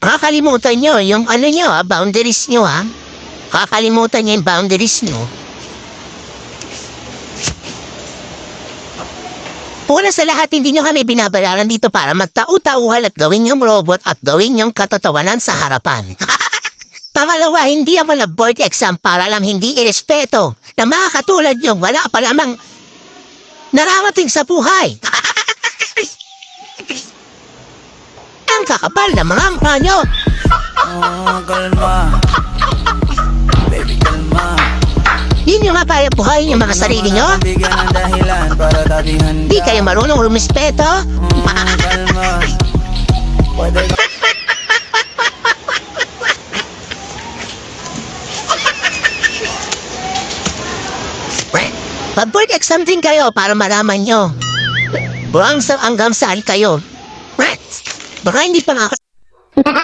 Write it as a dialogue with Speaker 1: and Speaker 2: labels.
Speaker 1: Kakalimutan nyo yung ano nyo boundaries nyo Kakalimutan nyo yung boundaries nyo. Una sa lahat, hindi nyo kami binabayaran dito para magtau-tauhan at gawin yung robot at gawin yung katotohanan sa harapan. Pangalawa, hindi ako nag-board exam para lang hindi irespeto na mga katulad nyo wala pa lamang nararating sa buhay. Ang kakapal na mga mukha nyo.
Speaker 2: Kalma. Baby, kalma.
Speaker 1: Di nyo nga kaya buhayin yung mga sarili nyo?
Speaker 2: Bigyan ng dahilan para tabihan ka.
Speaker 1: Di kayo marunong rumispeto?
Speaker 2: Kalma. Pwede ka.
Speaker 1: Mag-board exam din kayo para malaman nyo. Hanggang saan kayo. Baka hindi pa nga